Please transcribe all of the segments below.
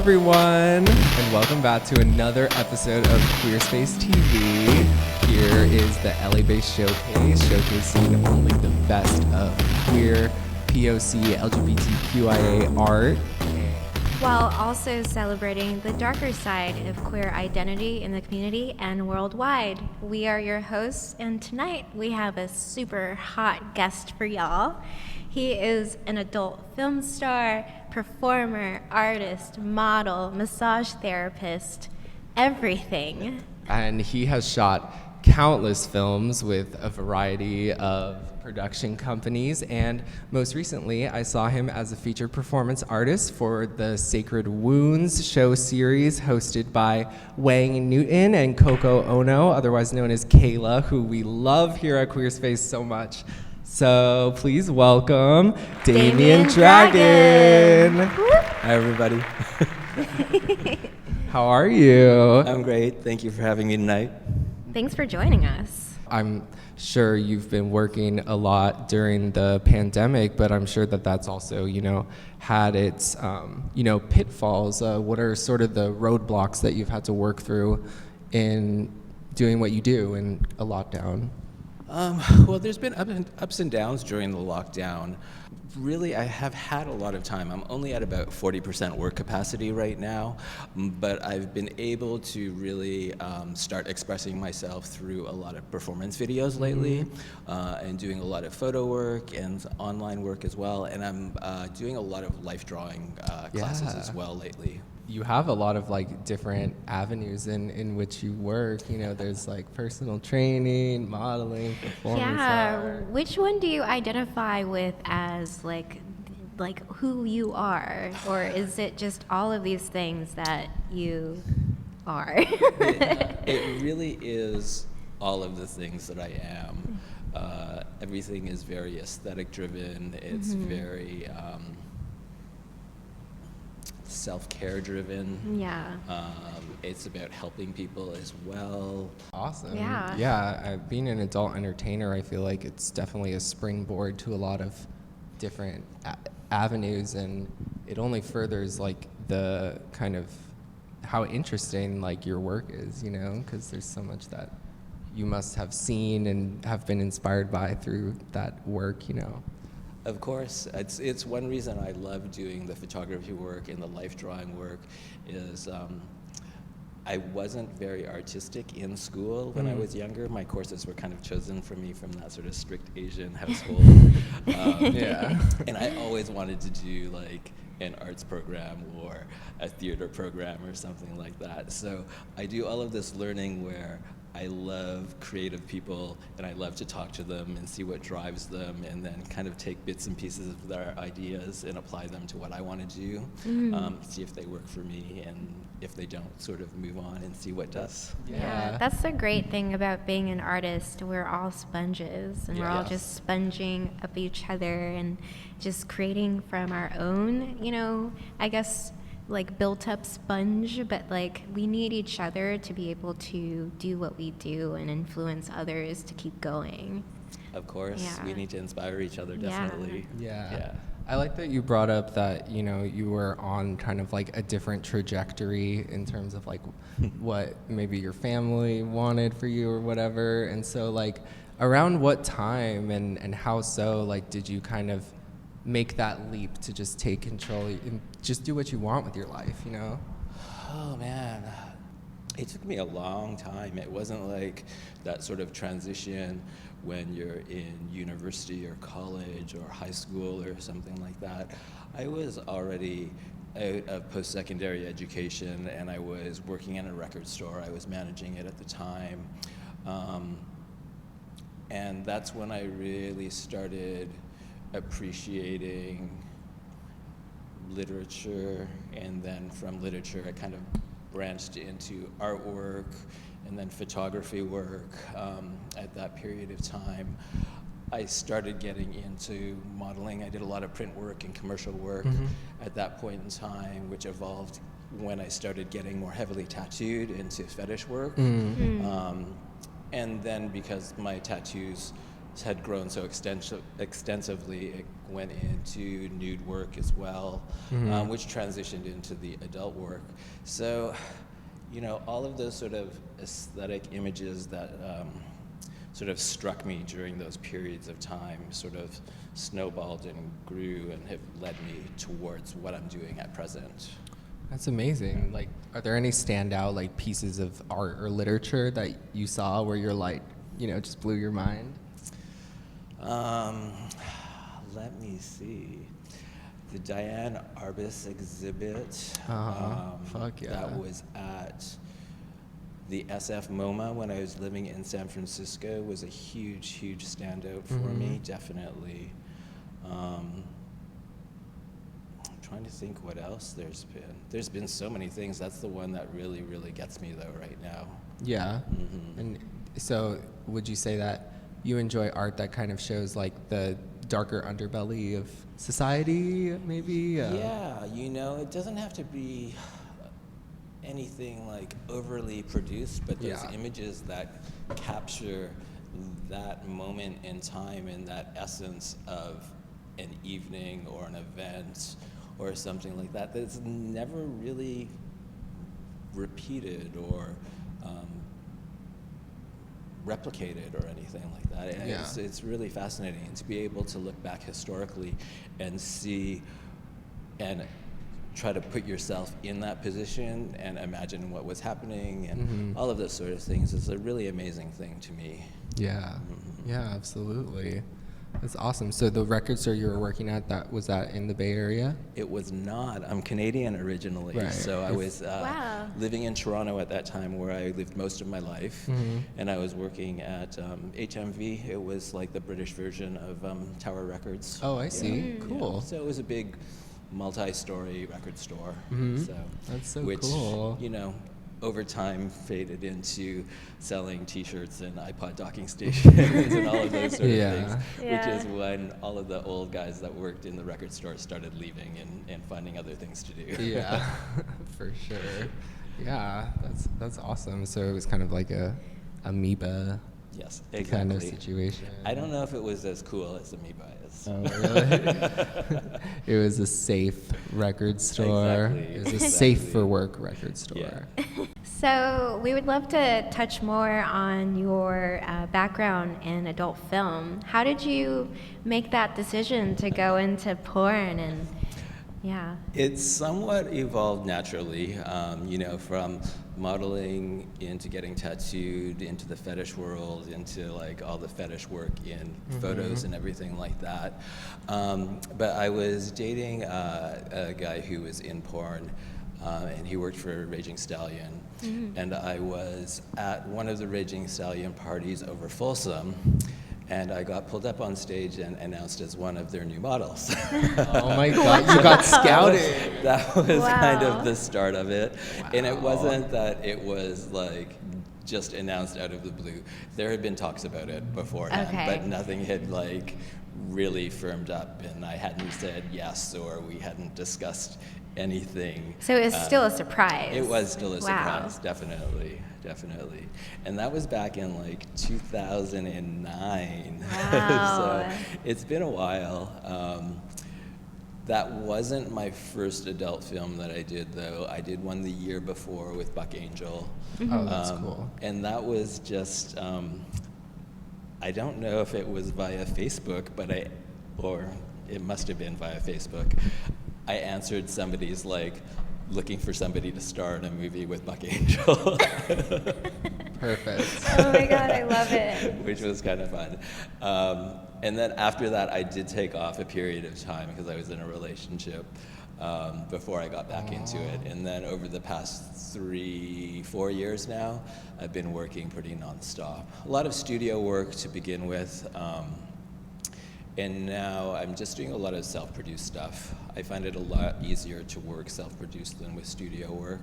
everyone, and welcome back to another episode of Queerspace TV. Here is the LA-based showcase, showcasing only the best of queer, POC, LGBTQIA art. While also celebrating the darker side of queer identity in the community and worldwide. We are your hosts, and tonight we have a super hot guest for y'all. He is an adult film star, performer, artist, model, massage therapist, everything. And he has shot countless films with a variety of production companies, and most recently I saw him as a featured performance artist for the Sacred Wounds show series hosted by Wang Newton and Coco Ono, otherwise known as Kayla, who we love here at Queerspace so much. So please welcome Damien Dragon. Hi everybody. How are you? I'm great. Thank you for having me tonight. Thanks for joining us. I'm sure you've been working a lot during the pandemic, but I'm sure that that's also, had its, pitfalls. What are sort of the roadblocks that you've had to work through in doing what you do in a lockdown? Well, there's been ups and downs during the lockdown. Really, I have had a lot of time. I'm only at about 40% work capacity right now, but I've been able to really start expressing myself through a lot of performance videos lately, and doing a lot of photo work and online work as well. And I'm doing a lot of life drawing classes as well lately. You have a lot of different avenues in which you work. There's personal training, modeling, performance art. Which one do you identify with as like who you are, or is it just all of these things that you are? It really is all of the things that I am. Everything is very aesthetic driven. It's very self-care driven. Yeah. It's about helping people as well. Awesome. Yeah. Yeah, being an adult entertainer, I feel like it's definitely a springboard to a lot of different avenues, and it only furthers the kind of how interesting your work is, because there's so much that you must have seen and have been inspired by through that work, Of course, it's one reason I love doing the photography work and the life drawing work is I wasn't very artistic in school when I was younger. My courses were kind of chosen for me from that sort of strict Asian household. And I always wanted to do an arts program or a theater program or something like that. So I do all of this learning where I love creative people, and I love to talk to them and see what drives them, and then kind of take bits and pieces of their ideas and apply them to what I want to do, see if they work for me, and if they don't, sort of move on and see what does. Yeah, that's the great thing about being an artist. We're all sponges, and we're all just sponging up each other and just creating from our own, I guess, built up sponge, but we need each other to be able to do what we do and influence others to keep going. Of course, we need to inspire each other, definitely. Yeah. I like that you brought up that, you were on kind of a different trajectory in terms of what maybe your family wanted for you or whatever. And so around what time and how so did you kind of make that leap to just take control and just do what you want with your life, Oh man, it took me a long time. It wasn't that sort of transition when you're in university or college or high school or something like that. I was already out of post-secondary education, and I was working in a record store. I was managing it at the time. And that's when I really started appreciating literature, and then from literature I kind of branched into artwork and then photography work. At that period of time I started getting into modeling. I did a lot of print work and commercial work at that point in time, which evolved when I started getting more heavily tattooed into fetish work. And then because my tattoos had grown so extensively, it went into nude work as well, which transitioned into the adult work. So, you know, all of those sort of aesthetic images that sort of struck me during those periods of time sort of snowballed and grew and have led me towards what I'm doing at present. That's amazing. Like, are there any standout like pieces of art or literature that you saw where you're like, you know, just blew your mind? Let me see. The Diane Arbus exhibit Fuck yeah. that was at the SF MoMA when I was living in San Francisco was a huge standout for me, definitely. I'm trying to think what else there's been. There's been so many things. That's the one that really gets me though right now. Yeah. And so would you say that you enjoy art that kind of shows like the darker underbelly of society, maybe? Yeah, you know, it doesn't have to be anything like overly produced, but those images that capture that moment in time and that essence of an evening or an event or something like that that's never really repeated or replicated or anything like that. And it's really fascinating, and to be able to look back historically and see and try to put yourself in that position and imagine what was happening and all of those sort of things is a really amazing thing to me. Yeah, yeah, absolutely. That's awesome. So the record store you were working at, was that in the Bay Area? It was not. I'm Canadian originally, right. So I was living in Toronto at that time, where I lived most of my life, and I was working at HMV. It was like the British version of Tower Records. Oh, I see. Cool. Yeah. So it was a big multi-story record store. So, that's so which, cool. You know, over time faded into selling T-shirts and iPod docking stations and all of those sort of things, which is when all of the old guys that worked in the record store started leaving and finding other things to do. Yeah, for sure. Yeah, that's awesome. So it was kind of like a amoeba kind of situation. I don't know if it was as cool as Amoeba is. Oh, really? It was a safe record store. Exactly. It was a safe for work record store. Yeah. So we would love to touch more on your background in adult film. How did you make that decision to go into porn? And It's somewhat evolved naturally, you know, from modeling into getting tattooed, into the fetish world, into like all the fetish work in photos and everything like that. But I was dating a guy who was in porn, and he worked for Raging Stallion. And I was at one of the Raging Stallion parties over Folsom, and I got pulled up on stage and announced as one of their new models. Oh my God, you got scouted. That was kind of the start of it. And it wasn't that it was like just announced out of the blue. There had been talks about it beforehand, but nothing had like really firmed up, and I hadn't said yes, or we hadn't discussed anything. So it was still a surprise. It was still a surprise, definitely. And that was back in like 2009. Wow. So it's been a while. That wasn't my first adult film that I did, though. I did one the year before with Buck Angel. Oh, that's cool. And that was just, I don't know if it was via Facebook, or it must have been via Facebook. I answered somebody's like, looking for somebody to star in a movie with Buck Angel. Perfect. Oh my God, I love it. Which was kind of fun. And then after that, I did take off a period of time because I was in a relationship before I got back into it. And then over the past 3-4 years now, I've been working pretty nonstop. A lot of studio work to begin with. And now I'm just doing a lot of self-produced stuff. I find it a lot easier to work self-produced than with studio work.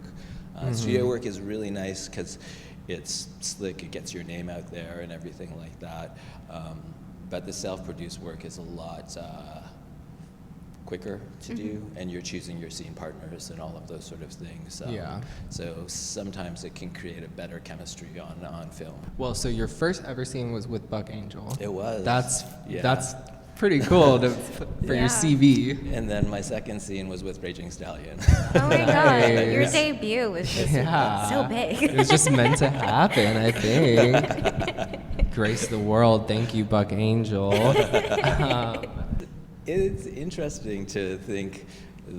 Studio work is really nice because it's slick, it gets your name out there and everything like that. But the self-produced work is a lot quicker to do, and you're choosing your scene partners and all of those sort of things. Yeah. So sometimes it can create a better chemistry on film. Well, so your first ever scene was with Buck Angel. It was. That's Yeah. pretty cool for your CV. And then my second scene was with Raging Stallion. Oh my god, your Nice. debut was just so big. It was just meant to happen, I think. Grace the world. Thank you, Buck Angel. It's interesting to think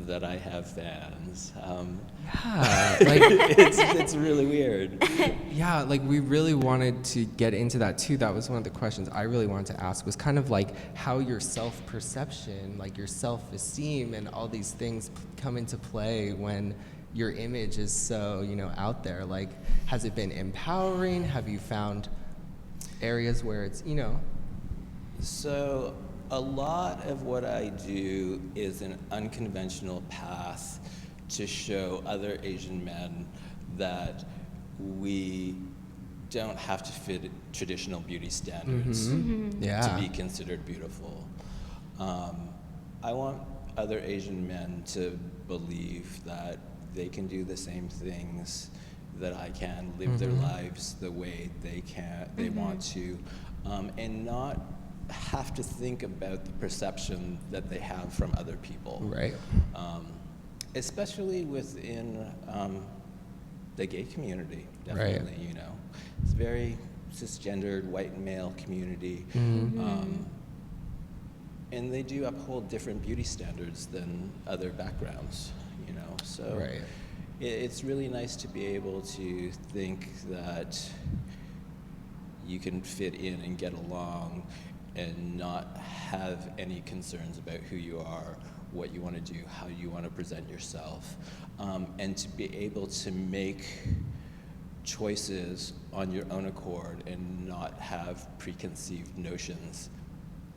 that I have fans. Yeah, like, It's really weird. yeah, like we really wanted to get into that too. That was one of the questions I really wanted to ask, was kind of like how your self-perception, like your self-esteem and all these things come into play when your image is so, out there. Like, has it been empowering? Have you found areas where it's, So a lot of what I do is an unconventional path to show other Asian men that we don't have to fit traditional beauty standards to be considered beautiful. I want other Asian men to believe that they can do the same things that I can, live their lives the way they want to, and not have to think about the perception that they have from other people. right? Especially within the gay community, definitely, It's very cisgendered, white male community. And they do uphold different beauty standards than other backgrounds, So Right. it's really nice to be able to think that you can fit in and get along and not have any concerns about who you are, what you want to do, how you want to present yourself, and to be able to make choices on your own accord and not have preconceived notions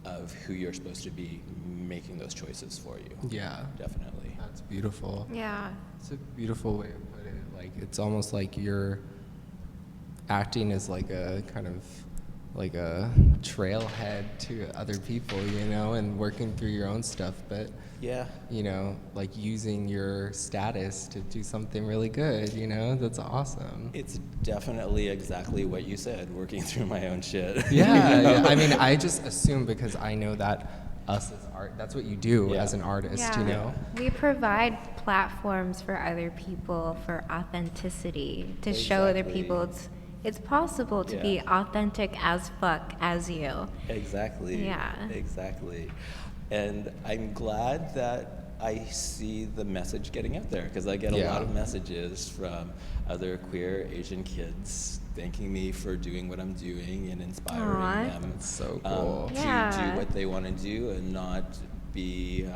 of who you're supposed to be making those choices for you. Yeah. Definitely. That's beautiful. Yeah. It's a beautiful way to put it. Like, it's almost like you're acting as like a kind of like a trailhead to other people, and working through your own stuff, but Yeah. like using your status to do something really good, that's awesome. It's definitely exactly what you said, working through my own shit. Yeah, I mean, I just assume because I know that us as art, that's what you do as an artist, We provide platforms for other people for authenticity, to show other Exactly. people it's possible to be authentic as fuck as you. Exactly. Yeah. Exactly. And I'm glad that I see the message getting out there, because I get a lot of messages from other queer Asian kids thanking me for doing what I'm doing and inspiring them. That's so cool. To Yeah. do what they want to do and not be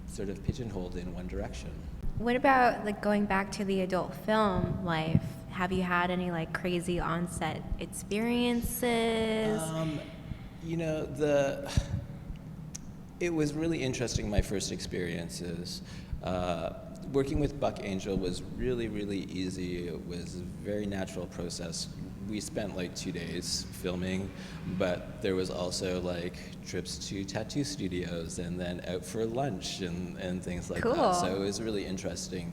sort of pigeonholed in one direction. What about like going back to the adult film life? Have you had any like crazy on-set experiences? It was really interesting, my first experiences. Working with Buck Angel was really, really easy. It was a very natural process. We spent like 2 days filming, but there was also like trips to tattoo studios and then out for lunch and things like Cool. that. So it was really interesting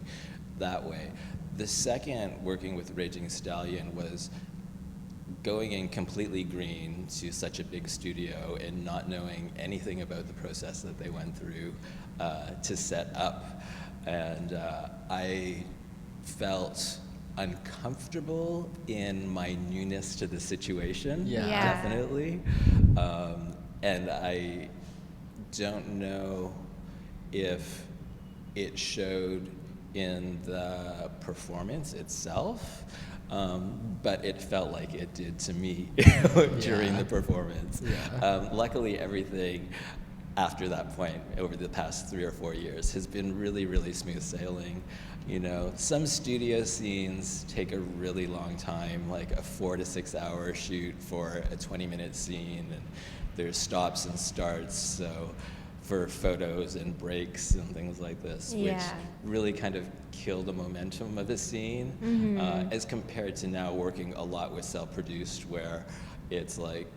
that way. The second, working with Raging Stallion, was going in completely green to such a big studio and not knowing anything about the process that they went through to set up. And I felt uncomfortable in my newness to the situation, Yeah. definitely. And I don't know if it showed in the performance itself, but it felt like it did to me during the performance. Yeah. Luckily, everything after that point, over the past 3 or 4 years, has been really, really smooth sailing. Some studio scenes take a really long time, like a 4 to 6 hour shoot for a 20-minute scene, and there's stops and starts. So for photos and breaks and things like this, which really kind of kill the momentum of the scene, as compared to now working a lot with self-produced, where it's like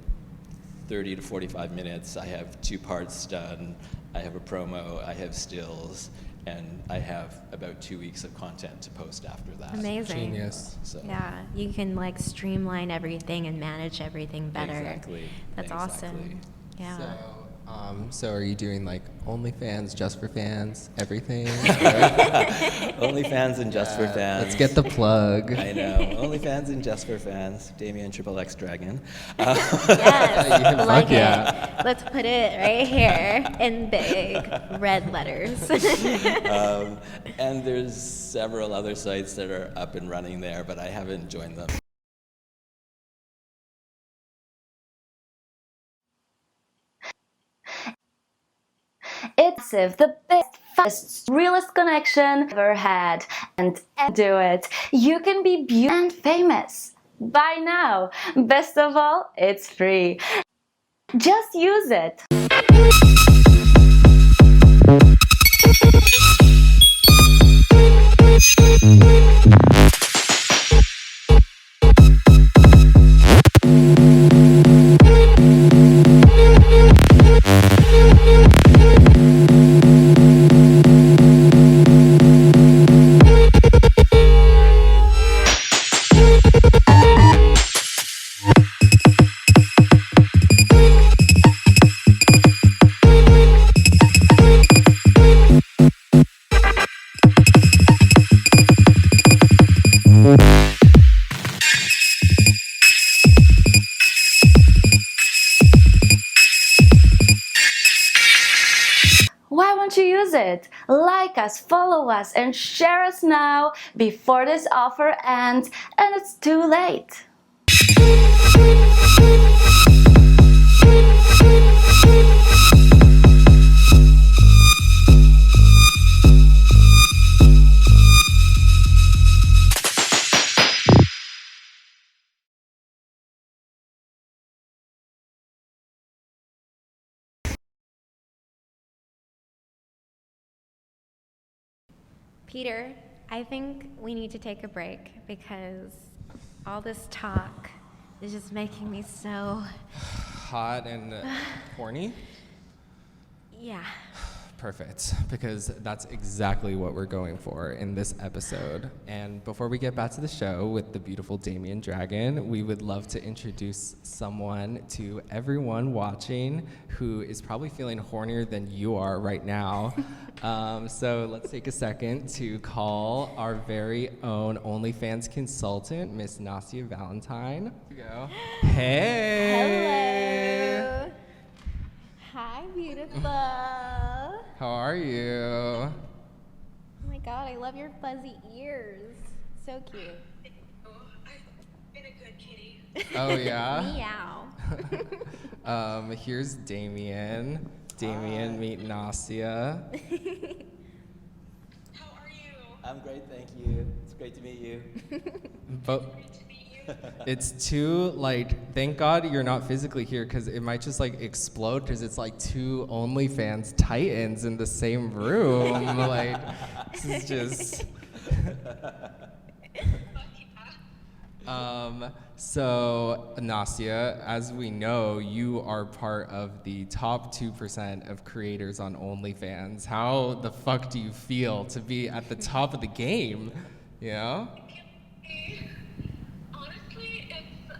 30 to 45 minutes, I have 2 parts done, I have a promo, I have stills, and I have about 2 weeks of content to post after that. Amazing. Genius. So. Yeah, you can like streamline everything and manage everything better. Exactly. That's awesome. Yeah. So are you doing like OnlyFans, just for fans, everything? OnlyFans and just for fans. Let's get the plug. I know. OnlyFans and just for fans. Damian Dragon. Yes, like yeah. it. Let's put it right here in big red letters. And there's several other sites that are up and running there, but I haven't joined them. It's the best, fastest, realest connection ever had. And do it. You can be beautiful and famous. By now. Best of all, it's free. Just use it. Why won't you use it? Like us, follow us, and share us now before this offer ends and it's too late. Peter, I think we need to take a break because all this talk is just making me so... Hot and horny? Yeah. Perfect, because that's exactly what we're going for in this episode. And before we get back to the show with the beautiful Damien Dragon, we would love to introduce someone to everyone watching who is probably feeling hornier than you are right now. So let's take a second to call our very own OnlyFans consultant, Miss Nastya Valentine. Here we go. Hey! Hello. Hi, beautiful. How are you? Oh my god, I love your fuzzy ears. So cute. I've been a good kitty. Oh, yeah? Meow. Here's Damien. Damien, meet Nastya. How are you? I'm great, thank you. It's great to meet you. But Great to meet you. it's too, like, thank God you're not physically here because it might just, like, explode because it's, like, two OnlyFans titans in the same room. Like, this is just... So, Nastya, as we know, you are part of the top 2% of creators on OnlyFans. How the fuck do you feel to be at the top of the game? You know? Honestly, it's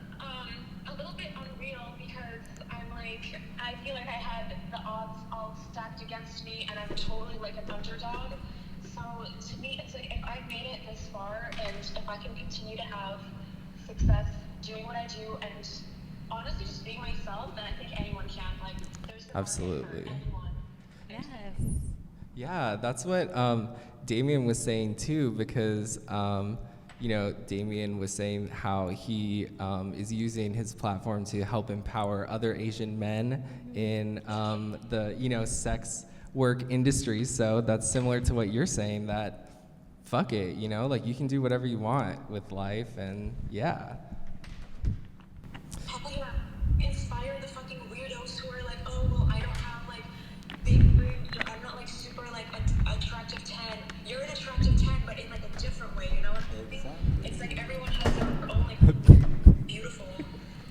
a little bit unreal because I feel like I had the odds all stacked against me and I'm totally like an underdog. So to me, it's like if I've made it this far and if I can continue to have success doing what I do and honestly just being myself, then I think anyone can. Like, there's the market Absolutely. for anyone. Yes. Yeah, that's what Damien was saying too, because you know, Damien was saying how he is using his platform to help empower other Asian men in the, you know, sex work industry. So that's similar to what you're saying, that fuck it, you know, like you can do whatever you want with life, and yeah. Hell yeah. Inspire the fucking weirdos who are like, oh, well, I don't have like big boobs or I'm not like super like attractive 10. You're an attractive 10, but in like a different way, you know what I mean? Exactly. It's like everyone has their own like beautiful.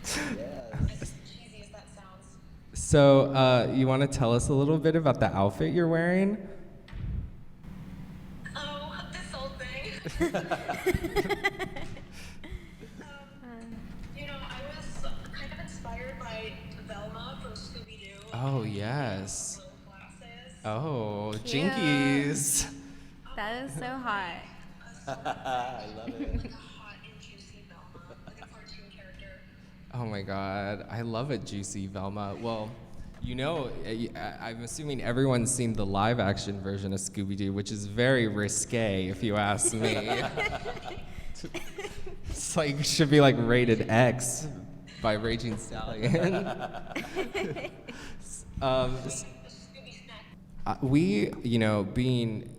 Yes. As cheesy as that sounds. So, you want to tell us a little bit about the outfit you're wearing? Oh, this whole thing. I was kind of inspired by Velma from Scooby-Doo. Oh, yes. Little glasses. Oh, Cute. Jinkies. That is so hot. I love it. Like a hot and juicy Velma, like a cartoon character. Oh my God, I love a juicy Velma. Well, I'm assuming everyone's seen the live action version of Scooby-Doo, which is very risque, if you ask me. It's like, should be like rated X by Raging Stallion. We, being,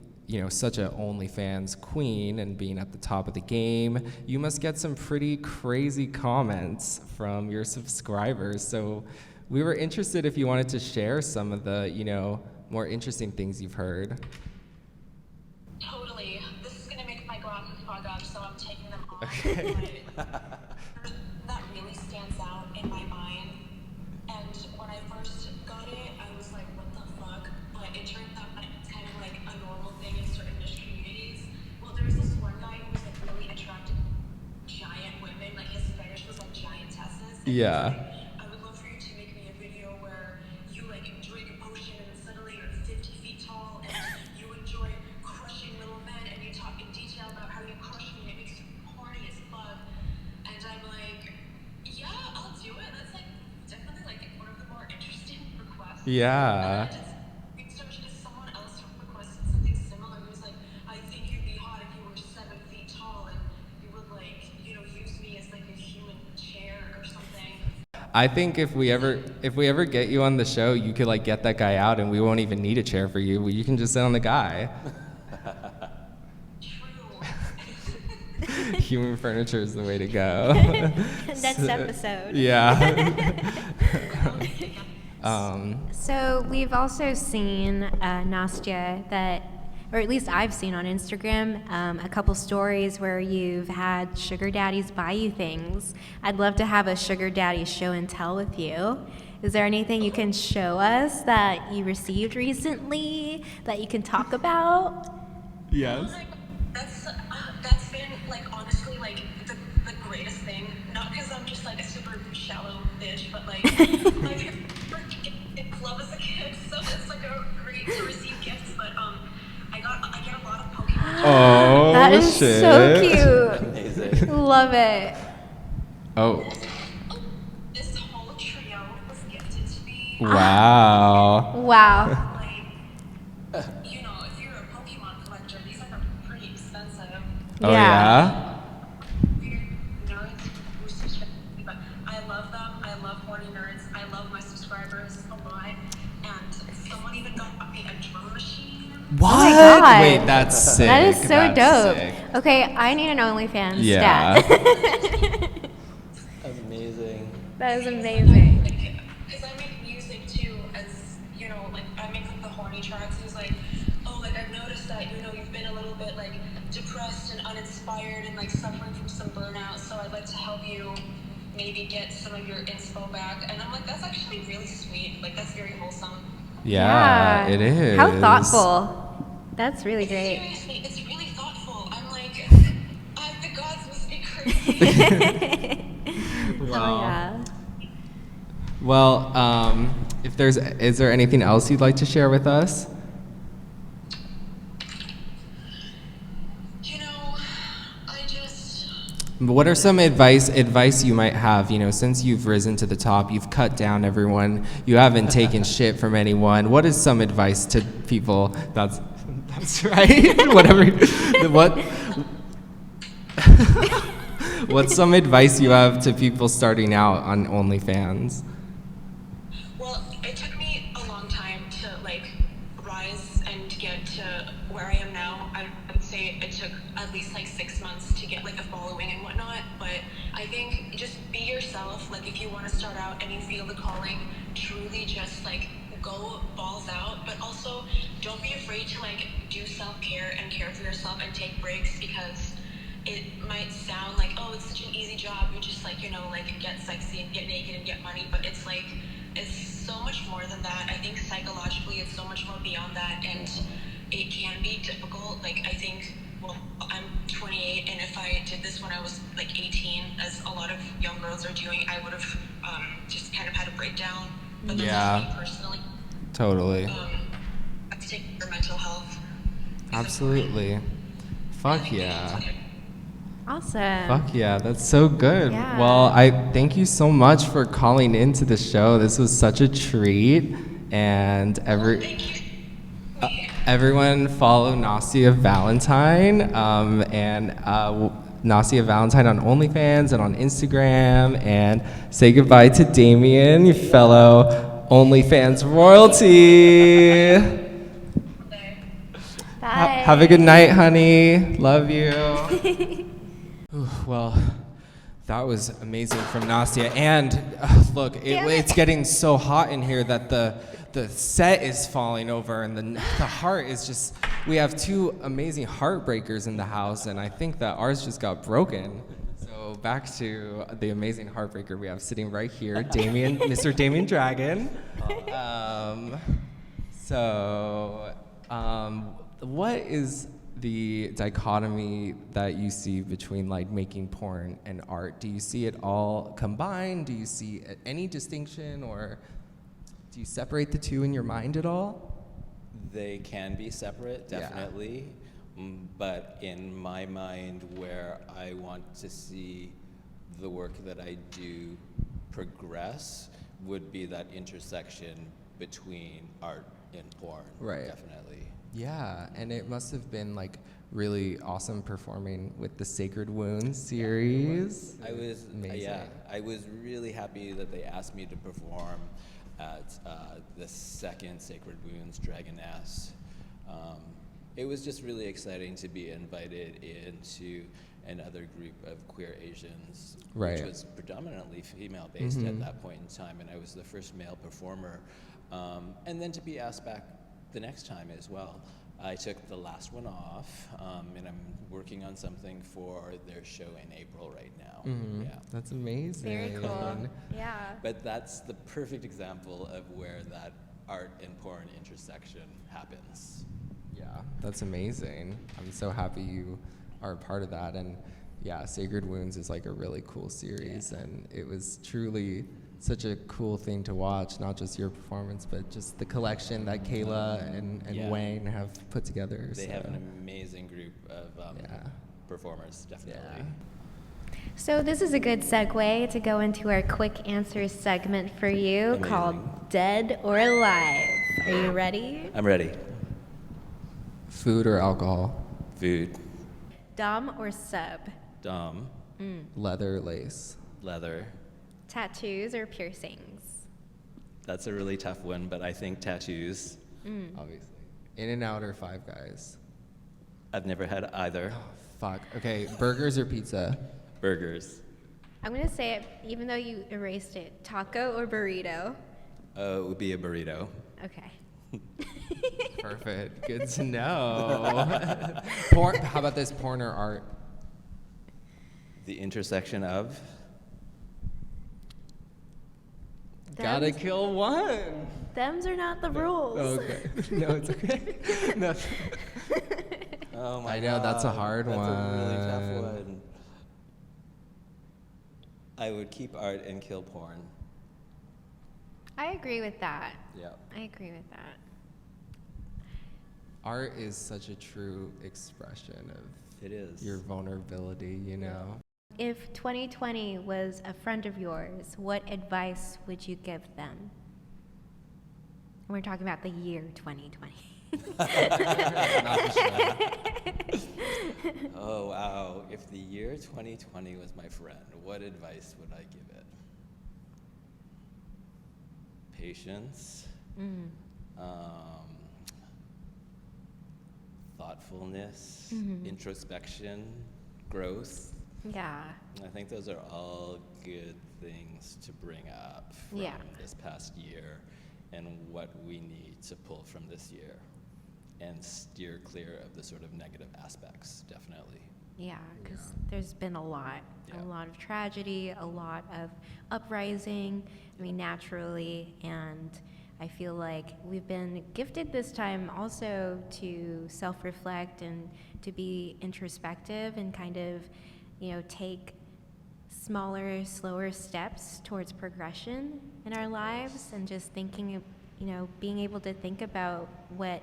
such a OnlyFans queen and being at the top of the game, you must get some pretty crazy comments from your subscribers. So we were interested if you wanted to share some of the, more interesting things you've heard. Totally. This is gonna make my glasses fog up, so I'm taking them off. Okay. But that really stands out in my mind. And when I first got it, I was like, what the fuck? But it turns out that it's kind of like a normal thing in certain niche communities. Well, there was this one guy who was like really attracted to giant women. Like his fetish was like giantesses. And Yeah. he was like, I would love for you to make me a video where you like drink a potion and suddenly you're 50 feet tall and you enjoy crushing little men and you talk in detail about how you crush me and it makes you horny as fuck. And I'm like, yeah, I'll do it. That's like definitely like one of the more interesting requests. Yeah. And I just think so much because someone else requested something similar. He was like, I think you'd be hot if you were 7 feet tall and you would like, use me as like a human chair or something. I think if we ever get you on the show, you could like get that guy out and we won't even need a chair for you. You can just sit on the guy. True. Human furniture is the way to go. Next episode. Yeah. So we've also seen Nastya or at least I've seen on Instagram, a couple stories where you've had sugar daddies buy you things. I'd love to have a sugar daddy show and tell with you. Is there anything you can show us that you received recently that you can talk about? Yes. That's been like honestly like the greatest thing. Not because I'm just like a super shallow bitch, but like my parents were in club as a kid, so it's like great to receive gifts. But I get a lot of Pokemon. Oh, That is shit. so cute. Amazing. Love it. Oh. This whole trio was gifted to me. Wow. Wow. Like, if you're a Pokemon collector, these are pretty expensive. Oh, yeah? Weird nerds who subscribe, but I love them. I love horny nerds. I love my subscribers a lot. And someone even got me a drum machine. What? Oh my God. Wait, that's sick. That is so That's dope. sick. Okay, I need an OnlyFans Yeah. stat. Amazing. That is amazing. Because I make music too, as I make like the horny tracks. And it's like, I've noticed that you've been a little bit like depressed and uninspired and like suffering from some burnout. So I'd like to help you maybe get some of your inspo back. And I'm like, that's actually really sweet. Like that's very wholesome. Yeah, it is. How thoughtful. That's really great. Seriously, it's really thoughtful. I'm like, the gods must be crazy. Oh yeah. Well, is there anything else you'd like to share with us? What are some advice you might have, since you've risen to the top, you've cut down everyone, you haven't taken shit from anyone. What is some advice to people? That's right. What's some advice you have to people starting out on OnlyFans? Well, it took me a long time to rise and get to where I am now. I would say it took at least 6 months to get a following and whatnot. But I think just be yourself. If you want to start out and you feel the calling, truly just go balls out. But also don't be afraid to do self-care and care for yourself and take breaks, because it might sound it's such an easy job. You just get sexy and get naked and get money, but it's is so much more than that. I think psychologically it's so much more beyond that, and it can be difficult. Like, I think, well, I'm 28, and if I did this when I was like 18, as a lot of young girls are doing, I would have just kind of had a breakdown. But that's just me personally. Totally. I take your mental health. Absolutely. Fuck yeah. Awesome. Fuck yeah, that's so good. Yeah. Well, I thank you so much for calling into the show. This was such a treat, and everyone follow Nastya Valentine and Nastya Valentine on OnlyFans and on Instagram, and say goodbye to Damien, you fellow OnlyFans royalty. Bye. Have a good night, honey. Love you. Ooh, well, that was amazing from Nastya. And look, it's getting so hot in here that the set is falling over, and the heart is just. We have two amazing heartbreakers in the house, and I think that ours just got broken. So back to the amazing heartbreaker we have sitting right here, Damien, Mr. Damien Dragon. What is the dichotomy that you see between like making porn and art? Do you see it all combined? Do you see any distinction, or do you separate the two in your mind at all? They can be separate, definitely. But in my mind, where I want to see the work that I do progress would be that intersection between art and porn. Right. Definitely. Yeah, and it must have been like really awesome performing with the Sacred Wounds series. I was amazing. Yeah, I was really happy that they asked me to perform at the second Sacred Wounds Dragoness. It was just really exciting to be invited into another group of queer Asians, Right. which was predominantly female-based at that point in time, and I was the first male performer. And then to be asked back the next time as well. I took the last one off, and I'm working on something for their show in April right now. Yeah. That's amazing. Very cool. Yeah. But that's the perfect example of where that art and porn intersection happens. Yeah, that's amazing. I'm so happy you are a part of that. And yeah, Sacred Wounds is like a really cool series, and it was truly such a cool thing to watch, not just your performance, but just the collection that Kayla and Wayne have put together. They have an amazing group of performers, definitely. Yeah. So this is a good segue to go into our quick answer segment for you. Amazing. Called Dead or Alive. Are you ready? I'm ready. Food or alcohol? Food, Dom or sub? Dom, Leather, lace? leather. Tattoos or piercings? That's a really tough one, but I think tattoos. Obviously. In-N-Out or Five Guys? I've never had either. Fuck. Okay, burgers or pizza? Burgers. I'm going to say it even though you erased it. Taco or burrito? It would be a burrito. Okay. Perfect. Good to know. Porn, how about this, porn or art? The intersection of? Gotta kill one. Thems are not the rules. Okay. No, it's okay. No. Oh my I know, that's a hard That's one. a really tough one. I would keep art and kill porn. I agree with that. Yeah. I agree with that. Art is such a true expression of It is. your vulnerability, you know? If 2020 was a friend of yours, what advice would you give them? We're talking about the year 2020. Not the show. Oh, wow. If the year 2020 was my friend, what advice would I give it? Patience. Thoughtfulness, introspection, growth. Yeah. I think those are all good things to bring up from this past year and what we need to pull from this year and steer clear of the sort of negative aspects, definitely. Yeah, because there's been a lot of tragedy, a lot of uprising, I mean, naturally, and I feel like we've been gifted this time also to self-reflect and to be introspective and kind of, take smaller, slower steps towards progression in our lives, and just thinking of, being able to think about what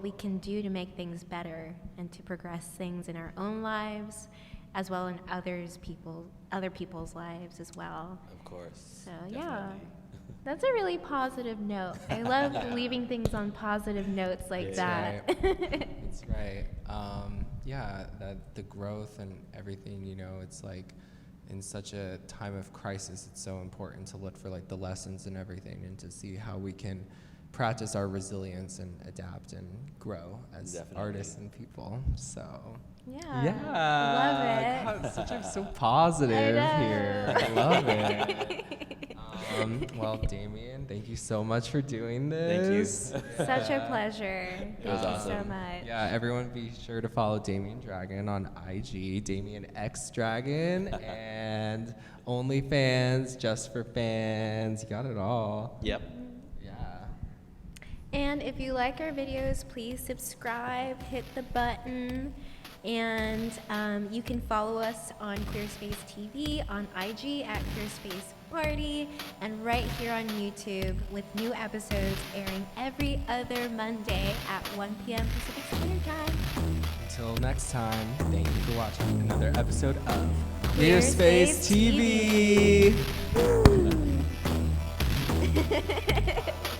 we can do to make things better and to progress things in our own lives as well in other people's lives as well. Of course. So definitely. that's a really positive note. I love leaving things on positive notes like that. That's right. That the growth and everything, it's like in such a time of crisis, it's so important to look for like the lessons and everything, and to see how we can practice our resilience and adapt and grow as artists and people. So Love it. God, I'm so positive here. I love it. Well, Damien, thank you so much for doing this. Thank you. Such a pleasure. It was Thank awesome. you so much. Yeah, everyone be sure to follow Damien Dragon on IG, Damien X Dragon, and OnlyFans, Just for Fans. You got it all. Yep. Yeah. And if you like our videos, please subscribe, hit the button, and you can follow us on Queerspace TV, on IG at Queerspace Party, and right here on YouTube with new episodes airing every other Monday at 1 p.m. Pacific Standard Time. Until next time, thank you for watching another episode of Queerspace Queerspace TV.